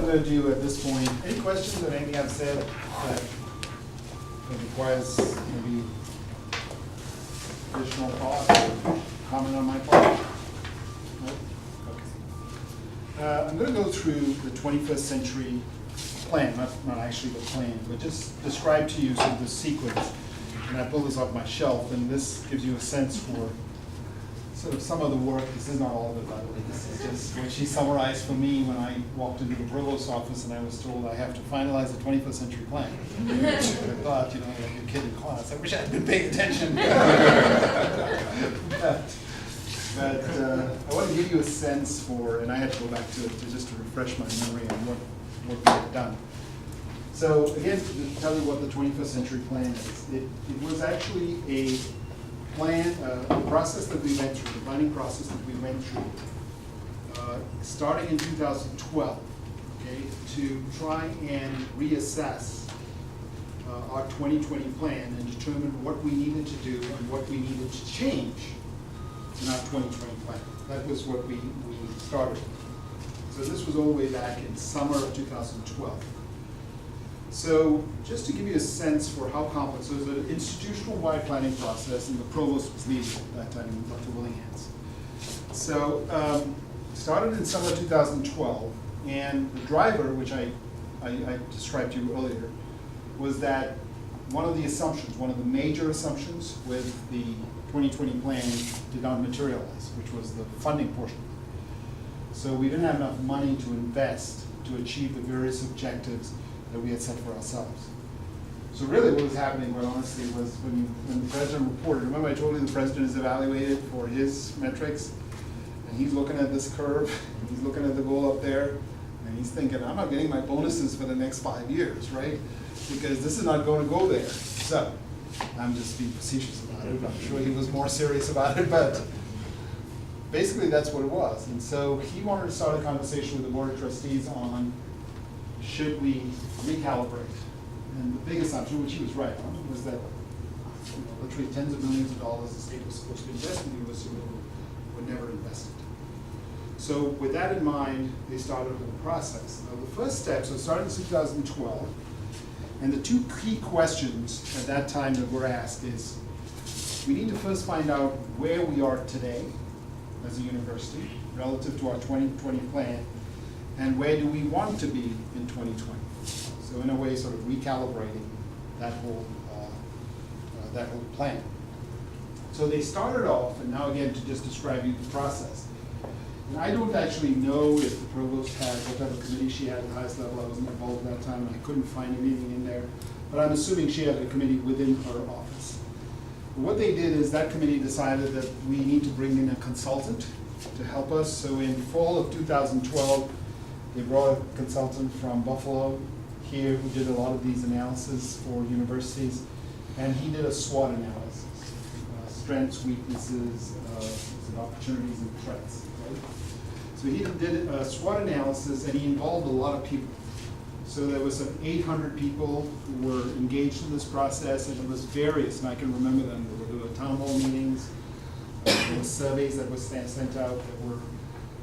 going to do at this point. Any questions on anything I've said that requires maybe additional thought or comment on my part? No? Okay. I'm going to go through the 21st century plan, not actually the plan, but just describe to you sort of the sequence. And I pulled this off my shelf, and this gives you a sense for sort of some of the work. This is not all of it, by the way. This is just what she summarized for me when I walked into the provost's office and I was told I have to finalize the 21st century plan. I thought, you know, like a kid in class. I wish I had been paying attention. but I want to give you a sense for, and I had to go back to just to refresh my memory on what we had done. So again, to tell you what the 21st century plan is, it was actually a plan, a process that we went through, the planning process that we went through, starting in 2012, okay, to try and reassess our 2020 plan and determine what we needed to do and what we needed to change in our 2020 plan. That was what we started. So this was all the way back in summer of 2012. So just to give you a sense for how complex, so it was an institutional-wide planning process, and the provost was leading at that time, Dr. Willinghans. So started in summer 2012, and the driver, which I described to you earlier, was that one of the assumptions, one of the major assumptions with the 2020 plan did not materialize, which was the funding portion. So we didn't have enough money to invest to achieve the various objectives that we had set for ourselves. So really what was happening, quite honestly, was when the president reported, remember I told you the president is evaluated for his metrics, and he's looking at this curve, and he's looking at the goal up there, and he's thinking, I'm not getting my bonuses for the next 5 years, right? Because this is not going to go there. So, I'm just being facetious about it. I'm sure he was more serious about it, but basically that's what it was. And so he wanted to start a conversation with the board of trustees on should we recalibrate? And the big assumption, which he was right on, was that literally tens of millions of dollars the state was supposed to invest in the university would never invest it. So with that in mind, they started the process. Now the first step, so it started in 2012, and the two key questions at that time that were asked is, we need to first find out where we are today as a university relative to our 2020 plan, and where do we want to be in 2020? So in a way, sort of recalibrating that whole plan. So they started off, and now again to just describe you the process. And I don't actually know if the provost had whatever committee she had at the highest level. I wasn't involved at that time, and I couldn't find anything in there. But I'm assuming she had a committee within her office. But what they did is that committee decided that we need to bring in a consultant to help us. So in fall of 2012, they brought a consultant from Buffalo here who did a lot of these analyses for universities, and he did a SWOT analysis, strengths, weaknesses, opportunities, and threats. Right? So he did a SWOT analysis, and he involved a lot of people. So there was some 800 people who were engaged in this process, and it was various, and I can remember them. There were town hall meetings, there were surveys that were sent out, there were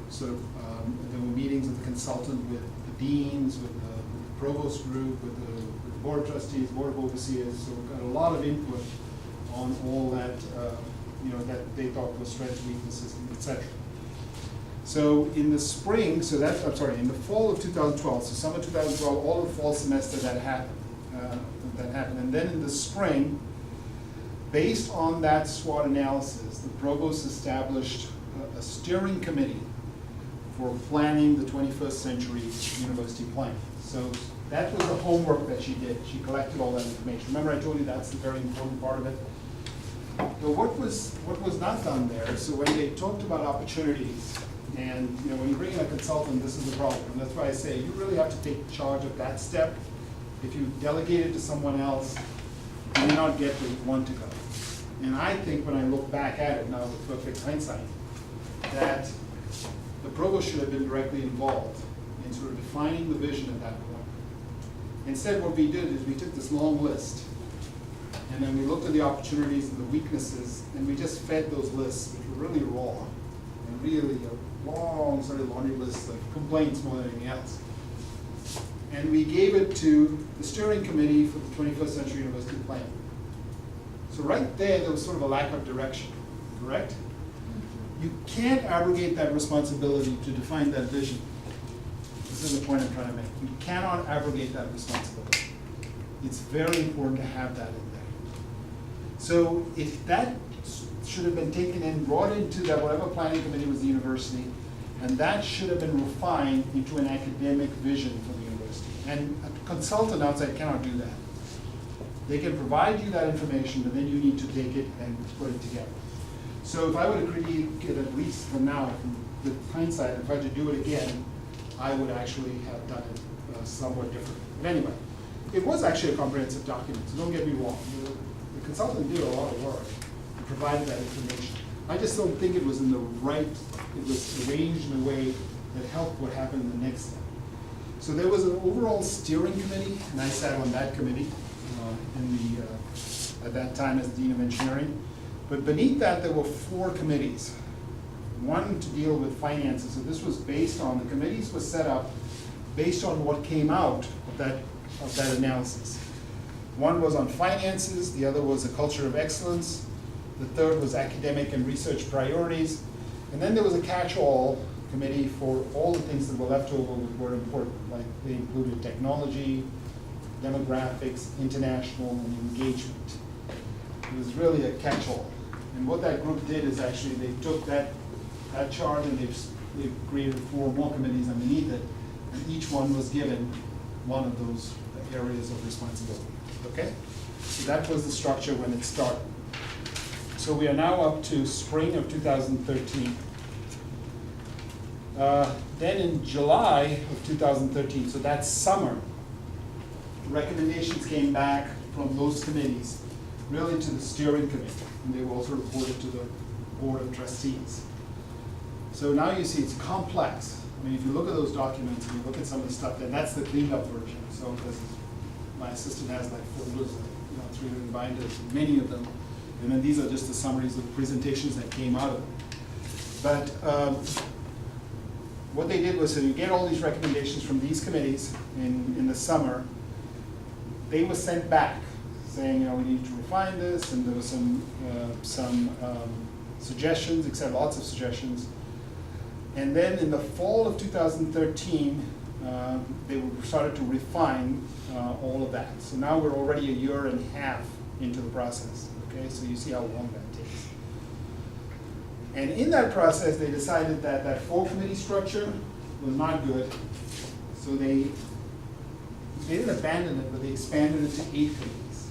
sort of there were meetings with the consultant, with the deans, with the provost group, with the board of trustees, board of overseers. So we got a lot of input on all that, that they thought was strengths, weaknesses, etc. So in the spring, in the fall of 2012, so summer 2012, all of the fall semester that happened, and then in the spring, based on that SWOT analysis, the provost established a steering committee for planning the 21st century university plan. So that was the homework that she did. She collected all that information. Remember I told you that's the very important part of it? But what was not done there, so when they talked about opportunities, and when you bring in a consultant, this is the problem. And that's why I say you really have to take charge of that step. If you delegate it to someone else, you may not get where you want to go. And I think when I look back at it now with perfect hindsight, that the provost should have been directly involved in sort of defining the vision at that point. Instead, what we did is we took this long list, and then we looked at the opportunities and the weaknesses, and we just fed those lists, which were really raw, and really a long sort of laundry list of complaints more than anything else. and we gave it to the steering committee for the 21st Century University Plan. So right there was sort of a lack of direction, correct? You can't abrogate that responsibility to define that vision. This is the point I'm trying to make. You cannot abrogate that responsibility. It's very important to have that in there. So if that should have been taken in, brought into that whatever planning committee was the university, and that should have been refined into an academic vision for the university. And a consultant outside cannot do that. They can provide you that information, but then you need to take it and put it together. So if I were to critique it, at least for now, with hindsight, if I had to do it again, I would actually have done it somewhat differently. But anyway, it was actually a comprehensive document, so don't get me wrong. The consultant did a lot of work and provided that information. I just don't think it was in the right, it was arranged in a way that helped what happened in the next step. So there was an overall steering committee, and I sat on that committee at that time as Dean of Engineering. But beneath that, there were 4 committees. One to deal with finances. So this was based on, the committees were set up based on what came out of that analysis. One was on finances, the other was a culture of excellence, the third was academic and research priorities, and then there was a catch-all committee for all the things that were left over which were important, like they included technology, demographics, international, and engagement. It was really a catch-all. And what that group did is actually they took that chart and they've created 4 more committees underneath it, and each one was given one of those areas of responsibility. Okay? So that was the structure when it started. So we are now up to spring of 2013. Then in July of 2013, so that summer, recommendations came back from those committees really to the steering committee, and they were also reported to the board of trustees. So now you see it's complex. I mean, if you look at those documents and you look at some of the stuff, then that's the cleaned up version. So this is, my assistant has like folders, 300 binders, many of them. And then these are just the summaries of presentations that came out of them. But what they did was, so you get all these recommendations from these committees in the summer. They were sent back saying, we need to refine this, and there was some suggestions, except lots of suggestions. And then in the fall of 2013, they started to refine all of that. So now we're already a year and a half into the process. Okay, so you see how long that takes. And in that process, they decided that that 4-committee structure was not good. So they didn't abandon it, but they expanded it to 8 committees.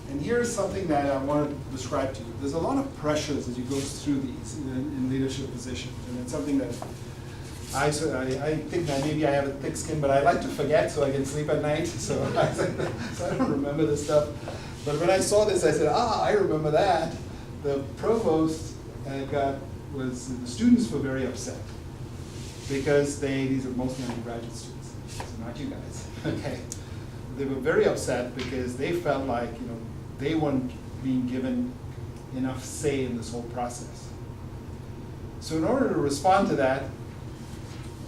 And here's something that I want to describe to you. There's a lot of pressures as you go through these in leadership positions. And it's something that I think that maybe I have a thick skin, but I like to forget so I can sleep at night. So I don't remember this stuff. But when I saw this, I said, I remember that. The provost the students were very upset because these are mostly undergraduate students, so not you guys, okay? They were very upset because they felt like, they weren't being given enough say in this whole process. So in order to respond to that,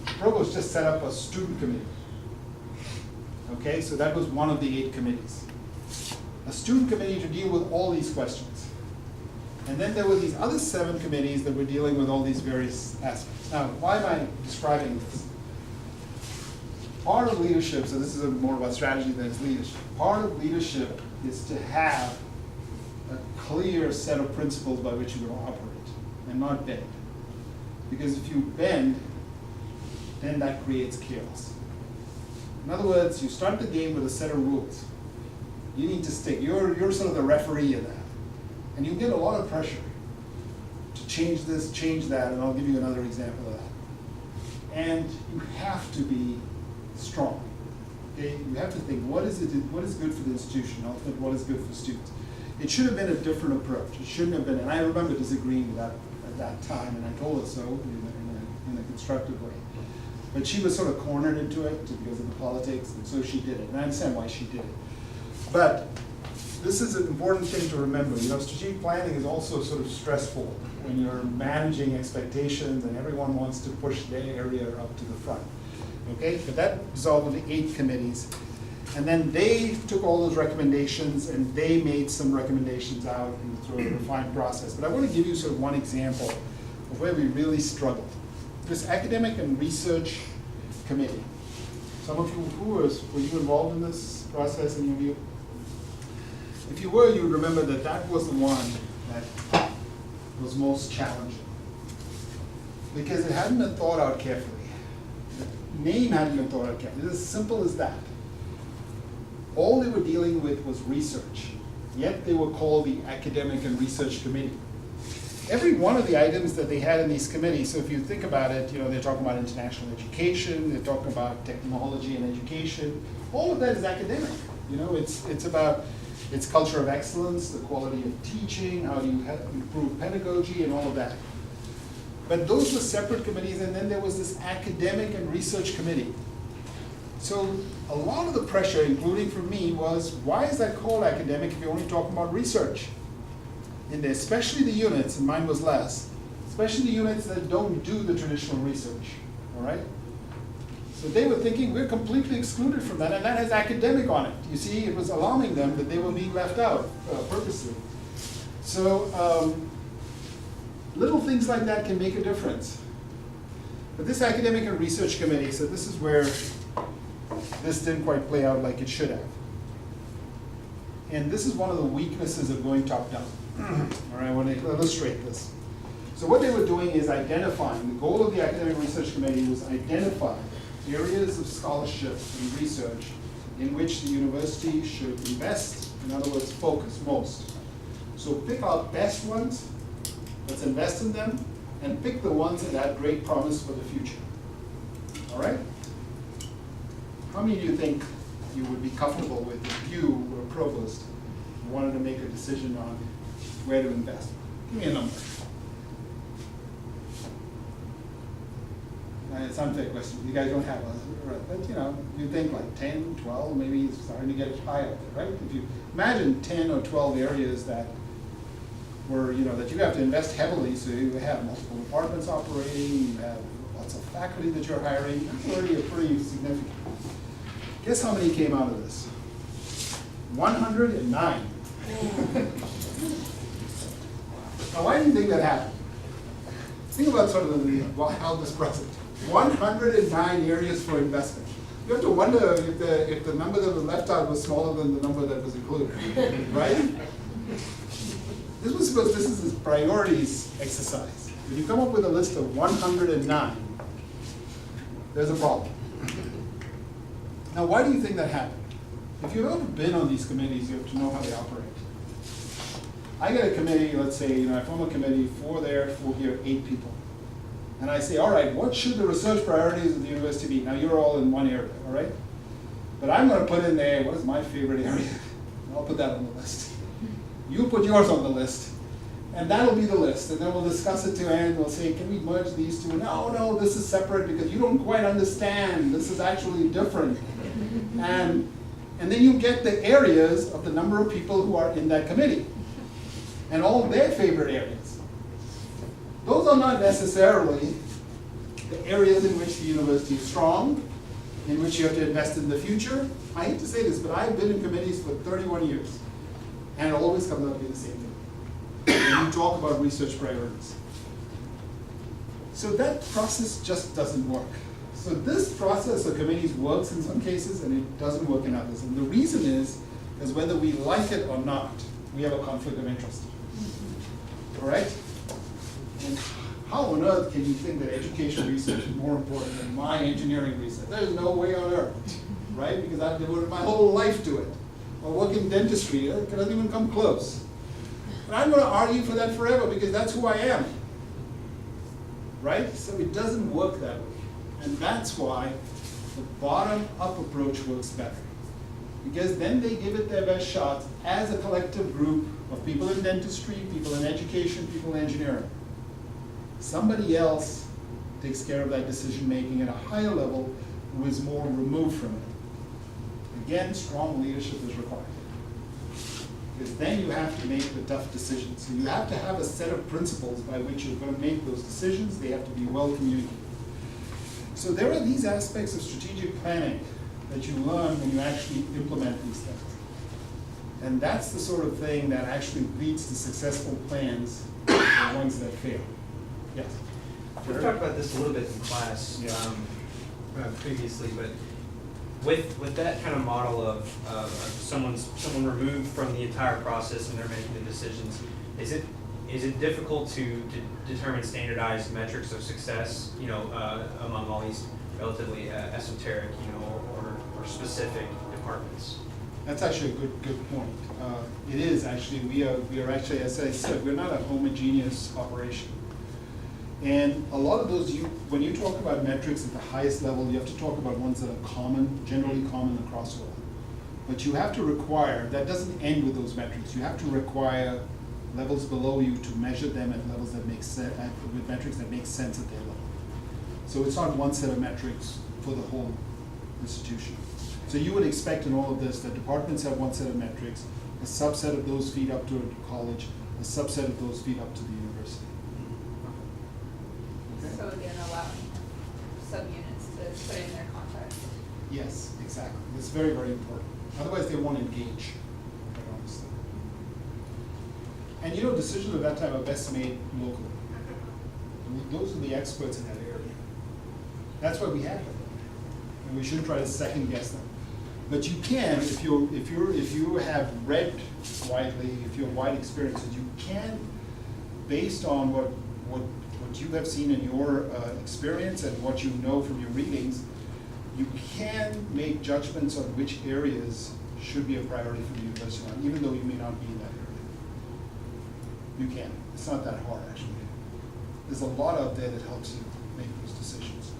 the provost just set up a student committee. Okay, so that was one of the 8 committees. A student committee to deal with all these questions. And then there were these other 7 committees that were dealing with all these various aspects. Now, why am I describing this? Part of leadership, so this is more about strategy than it's leadership. Part of leadership is to have a clear set of principles by which you will operate and not bend. Because if you bend, then that creates chaos. In other words, you start the game with a set of rules. You need to stick. You're sort of the referee of that. And you get a lot of pressure to change this, change that, and I'll give you another example of that. And you have to be strong. Okay? You have to think, what is good for the institution, ultimately what is good for students. It should have been a different approach. It shouldn't have been, and I remember disagreeing with that at that time, and I told her so in a constructive way. But she was sort of cornered into it because of the politics, and so she did it. And I understand why she did it. But this is an important thing to remember. Strategic planning is also sort of stressful when you're managing expectations and everyone wants to push their area up to the front. okay? But that dissolved into 8 committees. And then they took all those recommendations and they made some recommendations out through a refined process. But I want to give you sort of one example of where we really struggled. This academic and research committee. Some of you, were you involved in this process, any of you? If you were, you would remember that that was the one that was most challenging. Because it hadn't been thought out carefully. The name hadn't been thought out carefully. It's as simple as that. All they were dealing with was research, yet they were called the Academic and Research Committee. Every one of the items that they had in these committees, so if you think about it, they're talking about international education, they're talking about technology and education, all of that is academic. It's about its culture of excellence, the quality of teaching, how do you improve pedagogy and all of that. But those were separate committees, and then there was this Academic and Research Committee. So a lot of the pressure, including from me, was why is that called academic if you're only talking about research? And especially the units, and mine was less, especially the units that don't do the traditional research, all right? So they were thinking we're completely excluded from that, and that has academic on it. You see, it was alarming them that they were being left out purposely. So little things like that can make a difference. But this Academic and Research Committee, so this is where this didn't quite play out like it should have. And this is one of the weaknesses of going top-down. All right, I want to illustrate this. So what they were doing is identifying, the goal of the Academic Research Committee was identify areas of scholarship and research in which the university should invest, in other words, focus most. So pick our best ones, let's invest in them, and pick the ones that have great promise for the future. All right? How many of you think you would be comfortable with if you were a provost and wanted to make a decision on where to invest? Give me a number. It's an unfair question. You guys don't have one. But you think like 10, 12, maybe it's starting to get high up there, right? If you imagine 10 or 12 areas that were, that you have to invest heavily, so you have multiple departments operating, you have lots of faculty that you're hiring, that's already pretty significant. Guess how many came out of this? 109. Now, why do you think that happened? Think about sort of how this process. 109 areas for investment. You have to wonder if the number that was left out was smaller than the number that was included, right? This is a priorities exercise. If you come up with a list of 109, there's a problem. Now, why do you think that happened? If you've ever been on these committees, you have to know how they operate. I get a committee, let's say, I form a committee, 4 there, 4 here, 8 people. And I say, all right, what should the research priorities of the university be? Now, you're all in one area, all right? But I'm going to put in there, what is my favorite area? I'll put that on the list. You put yours on the list. And that'll be the list. And then we'll discuss it to end. We'll say, can we merge these two? No, this is separate because you don't quite understand. This is actually different. And then you get the areas of the number of people who are in that committee and all their favorite areas. Those are not necessarily the areas in which the university is strong, in which you have to invest in the future. I hate to say this, but I've been in committees for 31 years, and it always comes out to be the same thing when you talk about research priorities. So that process just doesn't work. So this process of committees works in some cases, and it doesn't work in others. And the reason is whether we like it or not, we have a conflict of interest. All right? And how on earth can you think that education research is more important than my engineering research? There's no way on earth, right? Because I've devoted my whole life to it. Or work in dentistry, it doesn't even come close. And I'm going to argue for that forever because that's who I am. Right? So it doesn't work that way. And that's why the bottom-up approach works better. Because then they give it their best shot as a collective group of people in dentistry, people in education, people in engineering. Somebody else takes care of that decision-making at a higher level who is more removed from it. Again, strong leadership is required. Because then you have to make the tough decisions. So you have to have a set of principles by which you're going to make those decisions. They have to be well communicated. So there are these aspects of strategic planning that you learn when you actually implement these things. And that's the sort of thing that actually leads to successful plans, the ones that fail. Yes? We've talked about this a little bit in class previously, but with that kind of model of someone removed from the entire process and they're making the decisions, is it difficult to determine standardized metrics of success, among all these relatively esoteric, or specific departments? That's actually a good point. It is actually, we are actually, as I said, we're not a homogeneous operation. And a lot of those, when you talk about metrics at the highest level, you have to talk about ones that are common, generally common across all. But you have to require, that doesn't end with those metrics, you have to require levels below you to measure them at levels that make sense, with metrics that make sense at their level. So it's not one set of metrics for the whole institution. So you would expect in all of this that departments have one set of metrics, a subset of those feed up to a college, a subset of those feed up to the university. Okay? So again, allowing subunits to put in their contracts. Yes, exactly. It's very, very important. Otherwise, they won't engage, quite honestly. And decisions of that type are best made locally. Those are the experts in that area. That's why we have them. And we shouldn't try to second guess them. But you can, if you have read widely, if you have wide experiences, you can, based on what you have seen in your experience and what you know from your readings, you can make judgments on which areas should be a priority for the university, even though you may not be in that area. You can. It's not that hard, actually. There's a lot out there that helps you make those decisions.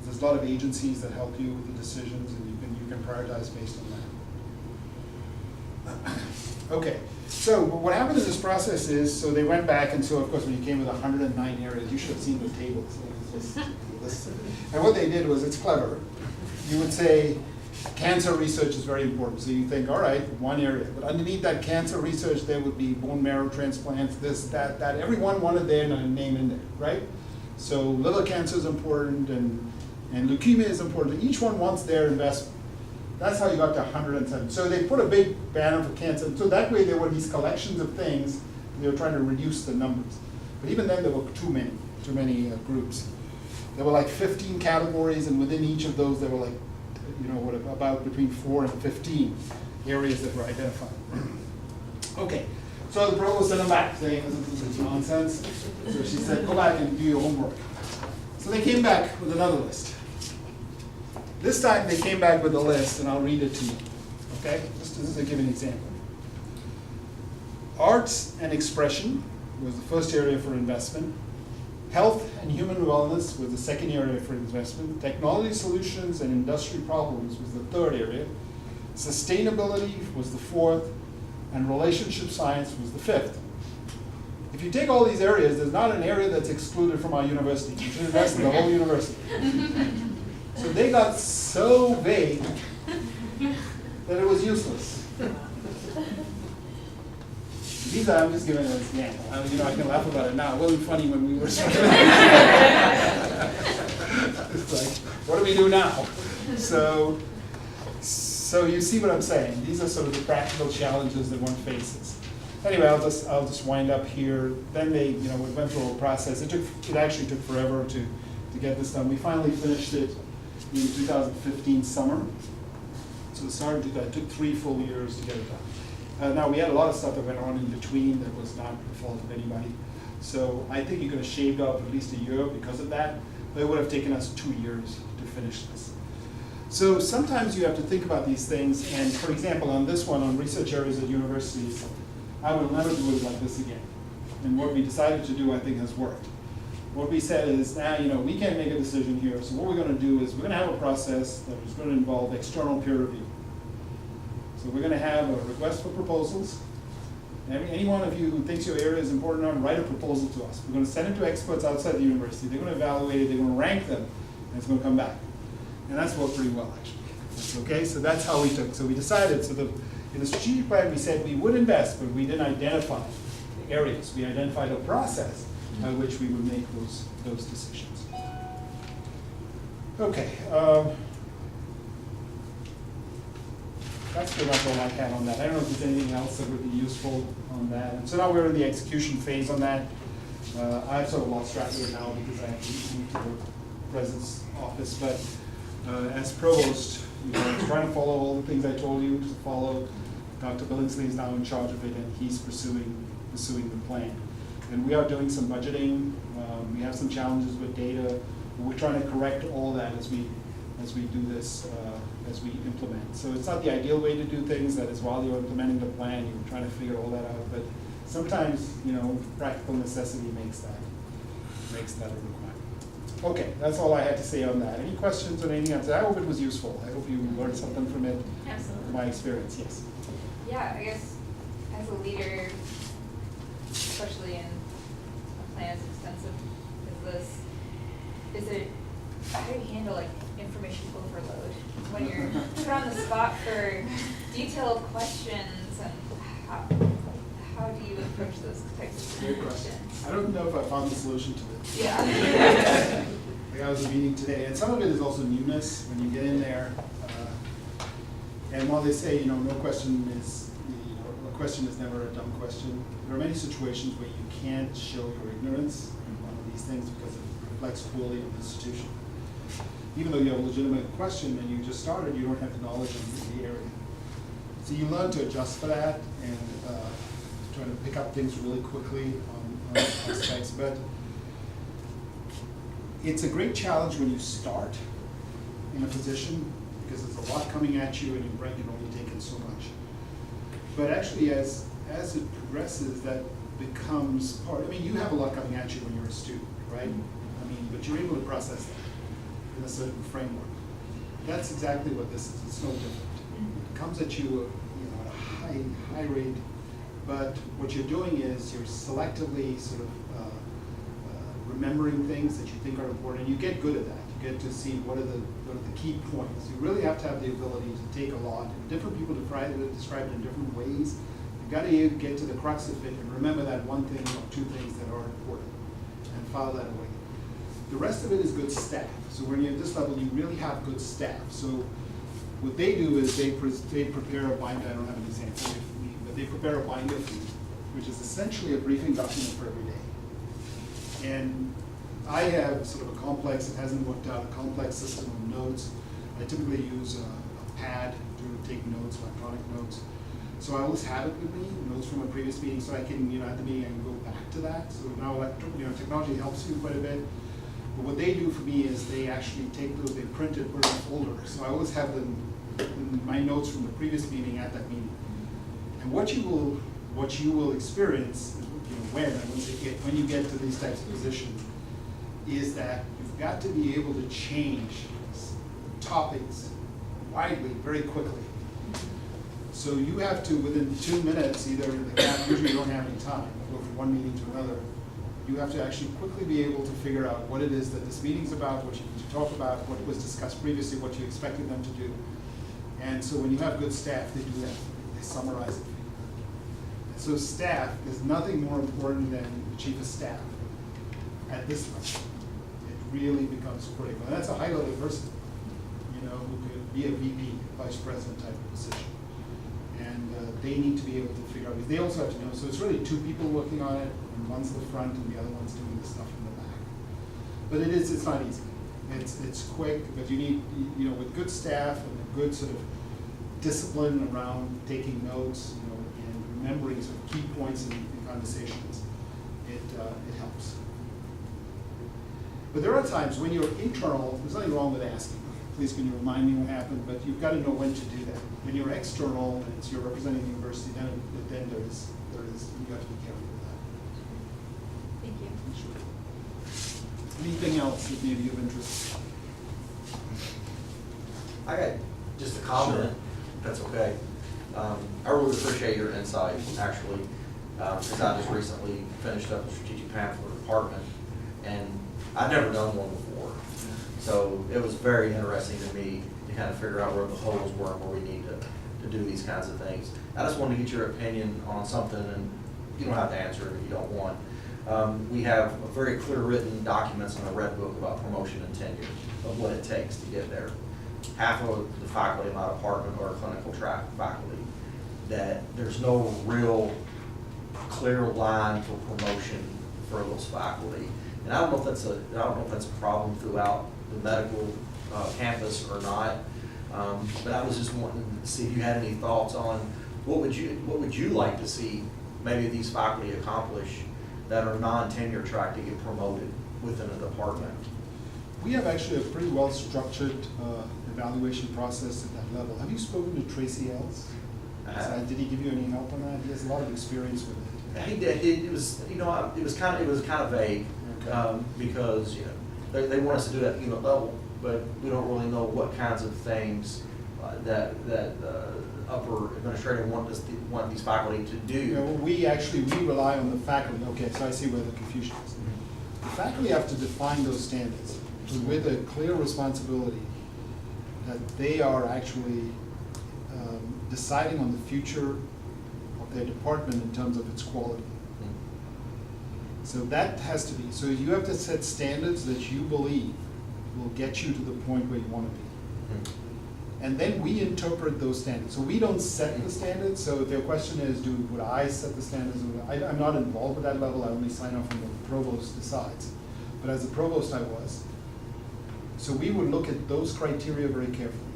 There's a lot of agencies that help you with the decisions, and you can prioritize based on that. Okay, so what happened in this process is, so they went back, and so of course when you came with 109 areas, you should have seen the tables. And what they did was, it's clever. You would say, cancer research is very important. So you think, all right, one area. But underneath that cancer research, there would be bone marrow transplants, this, that. Everyone wanted their name in there, right? So liver cancer is important, and leukemia is important. Each one wants their investment. That's how you got to 107. So they put a big banner for cancer. So that way there were these collections of things. They were trying to reduce the numbers. But even then there were too many groups. There were like 15 categories, and within each of those there were like, about between 4 and 15 areas that were identified. Okay, so the provost sent them back saying, this is nonsense. So she said, go back and do your homework. So they came back with another list. This time they came back with a list, and I'll read it to you. Okay, just to give an example. Arts and expression was the first area for investment. Health and human wellness was the second area for investment. Technology solutions and industry problems was the third area. Sustainability was the fourth, and relationship science was the fifth. If you take all these areas, there's not an area that's excluded from our university. You should invest in the whole university. So they got so vague that it was useless. These are, I'm just giving an example. I can laugh about it now. It wasn't funny when we were starting. It's like, what do we do now? So you see what I'm saying. These are sort of the practical challenges that one faces. Anyway, I'll just wind up here. Then they, we went through a whole process. It actually took forever to get this done. We finally finished it in 2015 summer. So it took 3 full years to get it done. Now, we had a lot of stuff that went on in between that was not the fault of anybody. So I think you could have shaved off at least a year because of that, but it would have taken us 2 years to finish this. So sometimes you have to think about these things, and for example, on this one, on research areas at universities, I will never do it like this again. And what we decided to do, I think, has worked. What we said is, we can't make a decision here, so what we're going to do is we're going to have a process that is going to involve external peer review. So we're going to have a request for proposals. Any one of you who thinks your area is important enough, write a proposal to us. We're going to send it to experts outside the university. They're going to evaluate it, they're going to rank them, and it's going to come back. And that's worked pretty well, actually. Okay, so that's how we took. So we decided, in the strategic plan we said we would invest, but we didn't identify the areas. We identified a process by which we would make those decisions. Okay, that's pretty much all I had on that. I don't know if there's anything else that would be useful on that. And so now we're in the execution phase on that. I've sort of lost track of it now because I have to move to the president's office, but as provost, you know, trying to follow all the things I told you to follow. Dr. Billingsley is now in charge of it, and he's pursuing the plan. And we are doing some budgeting. We have some challenges with data. We're trying to correct all that as we do this, as we implement. So it's not the ideal way to do things. That is, while you're implementing the plan, you're trying to figure all that out. But sometimes, you know, practical necessity makes that a requirement. Okay, that's all I had to say on that. Any questions on anything else? I hope it was useful. I hope you learned something from it. Absolutely. My experience, yes. Yeah, I guess as a leader, especially in a plan as extensive as this, how do you handle like information overload when you're put on the spot for detailed questions, and how do you approach those types of Great question. questions? I don't know if I found the solution to it. Yeah. Like I was in a meeting today, and some of it is also newness when you get in there. And while they say, you know, no question is, you know, a question is never a dumb question, there are many situations where you can't show your ignorance in one of these things because it reflects poorly on the institution. Even though you have a legitimate question and you just started, you don't have the knowledge in the area. So you learn to adjust for that and try to pick up things really quickly on aspects. But it's a great challenge when you start in a position because there's a lot coming at you and your brain can only take in so much. But actually, as it progresses, that becomes part. I mean, you have a lot coming at you when you're a student, right? I mean, but you're able to process that in a certain framework. That's exactly what this is. It's no different. It comes at you, you know, at a high rate. But what you're doing is you're selectively sort of remembering things that you think are important. You get good at that. You get to see what are the key points. You really have to have the ability to take a lot. And different people describe it in different ways. You've got to get to the crux of it and remember that one thing or two things that are important and file that away. The rest of it is good staff. So when you're at this level, you really have good staff. So what they do is they prepare a binder. I don't have an example, but they prepare a binder for you, which is essentially a briefing document for every day. And I have sort of a complex, it hasn't worked out, a complex system of notes. I typically use a pad to take notes, electronic notes. So I always have it with me, notes from a previous meeting, so I can, you know, at the meeting I can go back to that. So now, technology helps you quite a bit. But what they do for me is they actually take those, they print it, put it in a folder. So I always have them in my notes from the previous meeting at that meeting. And what you will experience, you know, when you get to these types of positions, is that you've got to be able to change topics widely, very quickly. So you have to, within 2 minutes, either in the gap, usually you don't have any time, go from one meeting to another, you have to actually quickly be able to figure out what it is that this meeting's about, what you need to talk about, what was discussed previously, what you expected them to do. And so when you have good staff, they do that. They summarize it for you. And so staff, there's nothing more important than the chief of staff at this level. It really becomes critical. And that's a high-level person, you know, who could be a VP, vice president type of position. And they need to be able to figure out, they also have to know, so it's really 2 people working on it, and one's the front and the other one's doing the stuff in the back. But it's not easy. It's quick, but you need, you know, with good staff and a good sort of discipline around taking notes, you know, and remembering sort of key points in conversations, it helps. But there are times when you're internal, there's nothing wrong with asking. Please can you remind me what happened, but you've got to know when to do that. When you're external and it's you're representing the university, then there's you have to be careful with that. Thank you. Sure. Anything else that may be of interest? I got just a comment, if that's okay. I really appreciate your insight, actually, because I just recently finished up a strategic plan for the department, and I'd never done one before. So it was very interesting to me to kind of figure out where the holes were and where we need to do these kinds of things. I just wanted to get your opinion on something, and you don't have to answer it if you don't want. We have a very clear written documents in the Red Book about promotion and tenure, of what it takes to get there. Half of the faculty in my department are clinical track faculty, that there's no real clear line for promotion for those faculty. And I don't know if that's a problem throughout the medical campus or not. But I was just wanting to see if you had any thoughts on what would you like to see maybe these faculty accomplish that are non-tenure track to get promoted within a department? We have actually a pretty well-structured evaluation process at that level. Have you spoken to Tracy Ells? I have. Did he give you any help on that? He has a lot of experience with it. He did. It was, you know, it was kind of vague, Okay. because, you know, they want us to do that unit level, but we don't really know what kinds of things that upper administrative want these faculty to do. You know, we rely on the faculty. Okay, so I see where the confusion is. The faculty have to define those standards with a clear responsibility that they are actually deciding on the future of their department in terms of its quality. So that has to be, so you have to set standards that you believe will get you to the point where you want to be. And then we interpret those standards. So we don't set the standards, so if your question is, would I set the standards? I'm not involved at that level, I only sign off when the provost decides. But as a provost I was. So we would look at those criteria very carefully.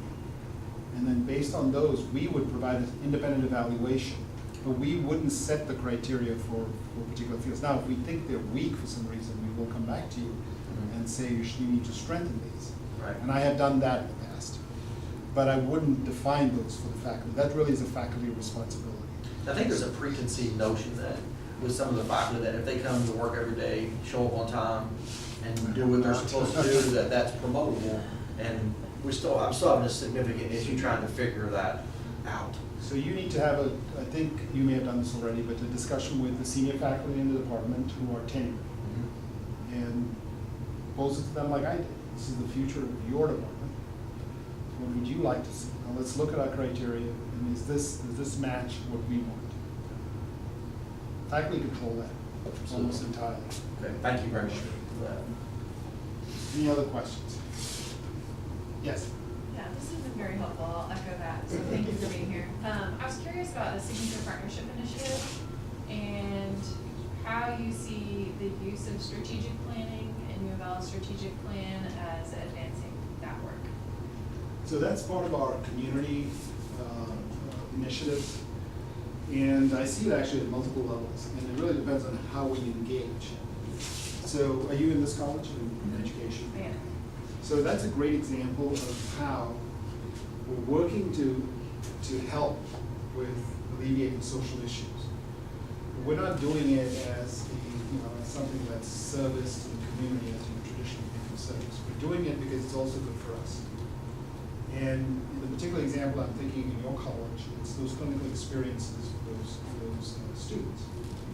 And then based on those, we would provide an independent evaluation. But we wouldn't set the criteria for particular fields. Now, if we think they're weak for some reason, we will come back to you and say you need to strengthen these. Right. And I have done that in the past. But I wouldn't define those for the faculty. That really is a faculty responsibility. I think there's a preconceived notion that with some of the faculty that if they come to work every day, show up on time, and do what they're supposed to do, that's promotable. And I'm still having a significant issue trying to figure that out. So you need to have I think you may have done this already, but a discussion with the senior faculty in the department who are tenured. And pose it to them like I did. This is the future of your department. What would you like to see? Now let's look at our criteria, and does this match what we want? Faculty control that almost entirely. Okay, thank you very much for that. Any other questions? Yes? Yeah, this has been very helpful. I'll echo that. So thank you for being here. I was curious about the Signature Partnership Initiative and how you see the use of strategic planning and U of L's strategic plan as advancing that work. So that's part of our community initiatives. And I see it actually at multiple levels. And it really depends on how we engage. So are you in this college in education? Yeah. So that's a great example of how we're working to help with alleviating social issues. We're not doing it as as something that's service to the community as you traditionally think of service. We're doing it because it's also good for us. And in the particular example I'm thinking in your college, it's those clinical experiences for those students,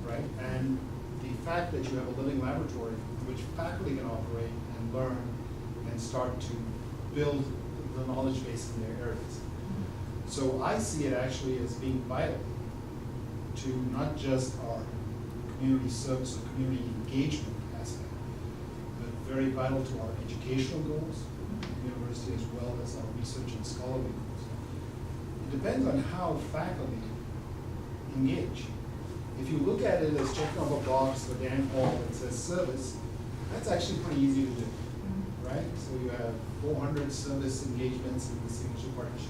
right? And the fact that you have a living laboratory in which faculty can operate and learn and start to build the knowledge base in their areas. So I see it actually as being vital to not just our community service or community engagement aspect, but very vital to our educational goals, university, as well as our research and scholarly goals. It depends on how faculty engage. If you look at it as checking off a box for Dan Hall that says service, that's actually pretty easy to do, right? So you have 400 service engagements in the Signature Partnership.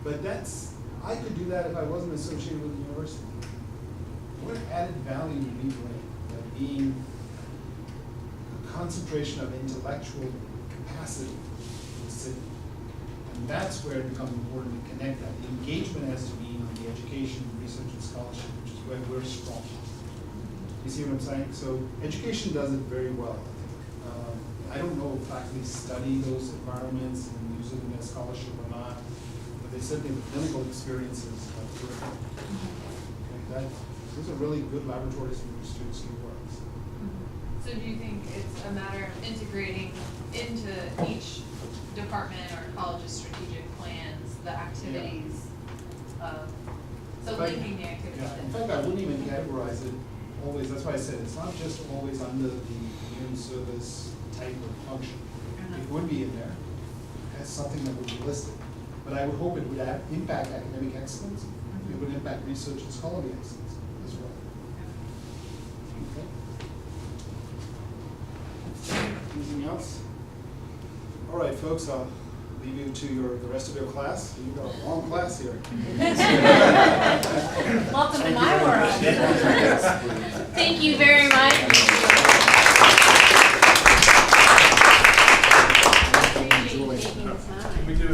But I could do that if I wasn't associated with the university. What added value do we bring by being a concentration of intellectual capacity in the city? And that's where it becomes important to connect that. The engagement has to be on the education, research, and scholarship, which is where we're strong. You see what I'm saying? So education does it very well, I think. I don't know if faculty study those environments and use it in their scholarship or not, but they certainly have clinical experiences. Okay, those are really good laboratories in which students can work. So do you think it's a matter of integrating into each department or college's strategic plans the activities of, so linking the activities? Yeah, in fact, I wouldn't even categorize it always, that's why I said, it's not just always under the in-service type of function. It would be in there as something that would be listed. But I would hope it would impact academic excellence. It would impact research and scholarly excellence as well. Okay. Anything else? All right, folks, I'll leave you to the rest of your class. You've got a long class here. Welcome to my world. Thank you very much.